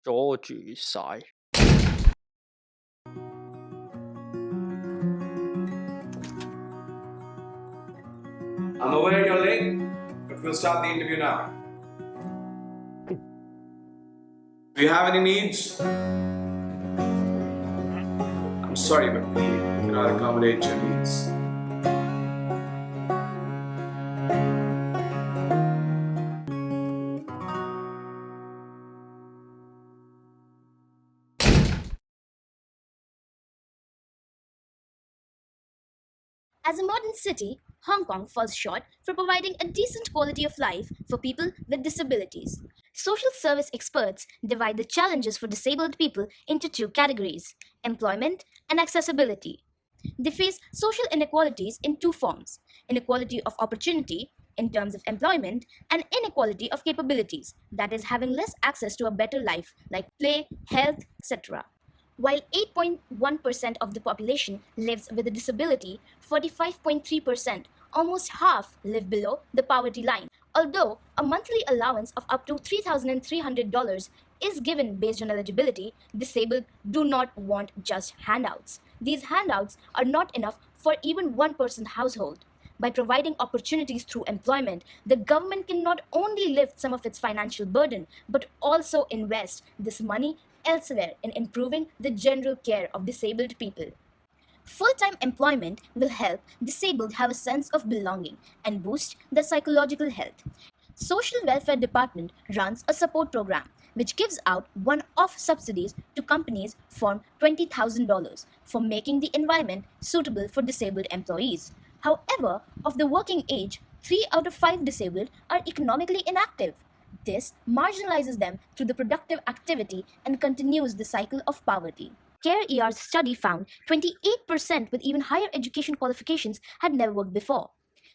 左住晒。I'm aware you're late, but we'll start the interview now. Do you have any needs? I'm sorry, but we cannot accommodate your needs. As a modern city, Hong Kong falls short for providing a decent quality of life for people with disabilities. Social service experts divide the challenges for disabled people into two categories: employment and accessibility. They face social inequalities in two forms: inequality of opportunity in terms of employment, and inequality of capabilities, that is, having less access to a better life like play, health, etc. While 8.1% of the population lives with a disability, 45.3%, almost half, live below the poverty line. Although a monthly allowance of up to $3,300 is given based on eligibility, disabled do not want just handouts. These handouts are not enough for even one person household. By providing opportunities through employment, the government can not only lift some of its financial burden, but also invest this money elsewhere in improving the general care of disabled people. Full-time employment will help disabled have a sense of belonging and boost their psychological health. Social Welfare Department runs a support program which gives out one-off subsidies to companies for $20,000 for making the environment suitable for disabled employees. However, of the working age, 3 out of 5 disabled are economically inactive. This marginalizes them through the productive activity and continues the cycle of poverty. CARE ER's study found 28% with even higher education qualifications had never worked before.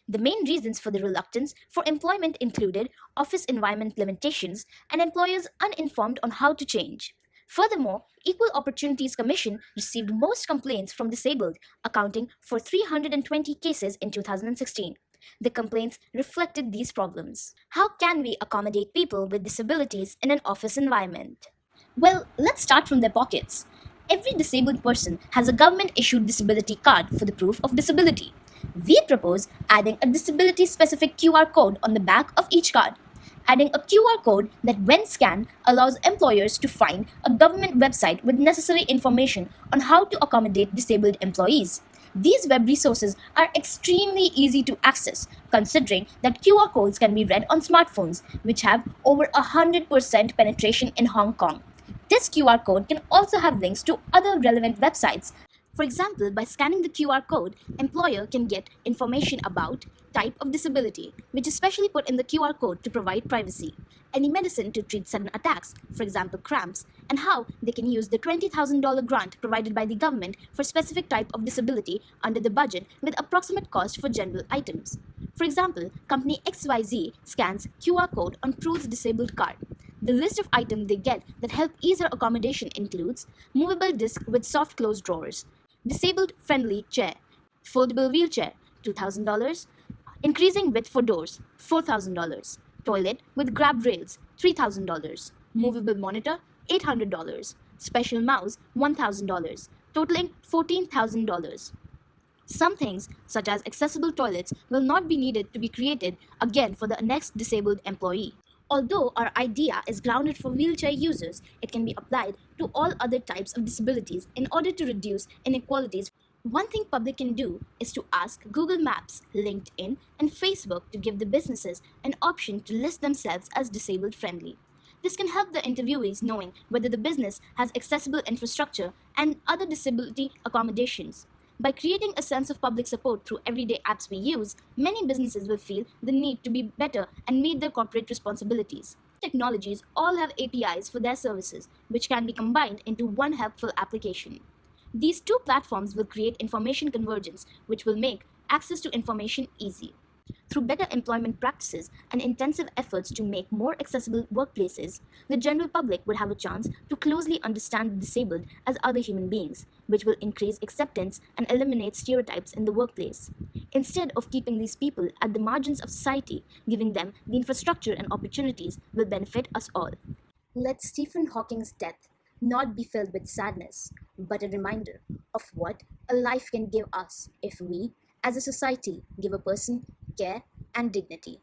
The main reasons for the reluctance for employment included office environment limitations and employers uninformed on how to change. Furthermore, Equal Opportunities Commission received most complaints from disabled, accounting for 320 cases in 2016. The complaints reflected these problems. How can we accommodate people with disabilities in an office environment? Well, let's start from their pockets. Every disabled person has a government issued disability card for the proof of disability. We propose adding a disability specific QR code on the back of each card. Adding a QR code that, when scanned, allows employers to find a government website with necessary information on how to accommodate disabled employees. These web resources are extremely easy to access, considering that QR codes can be read on smartphones, which have over 100% penetration in Hong Kong. This QR code can also have links to other relevant websites. For example, by scanning the QR code, employer can get information about type of disability, which is specially put in the QR code to provide privacy, any medicine to treat sudden attacks, for example cramps, and how they can use the $20,000 grant provided by the government for specific type of disability under the budget with approximate cost for general items. For example, company XYZ scans QR code on Prule's disabled card. The list of items they get that help ease their accommodation includes movable disc with soft close drawers, disabled friendly chair, foldable wheelchair, $2,000, increasing width for doors, $4,000, toilet with grab rails, $3,000, movable monitor, $800, special mouse, $1,000, totaling $14,000. Some things, such as accessible toilets, will not be needed to be created again for the next disabled employee. Although our idea is grounded for wheelchair users, it can be applied to all other types of disabilities in order to reduce inequalities. One thing public can do is to ask Google Maps, LinkedIn, and Facebook to give the businesses an option to list themselves as disabled friendly. This can help the interviewees knowing whether the business has accessible infrastructure and other disability accommodations. By creating a sense of public support through everyday apps we use, many businesses will feel the need to be better and meet their corporate responsibilities. Technologies all have APIs for their services, which can be combined into one helpful application. These two platforms will create information convergence, which will make access to information easy. Through better employment practices and intensive efforts to make more accessible workplaces, the general public would have a chance to closely understand the disabled as other human beings, which will increase acceptance and eliminate stereotypes in the workplace. Instead of keeping these people at the margins of society, giving them the infrastructure and opportunities will benefit us all. Let Stephen Hawking's death not be filled with sadness, but a reminder of what a life can give us if we, as a society, give a person care and dignity.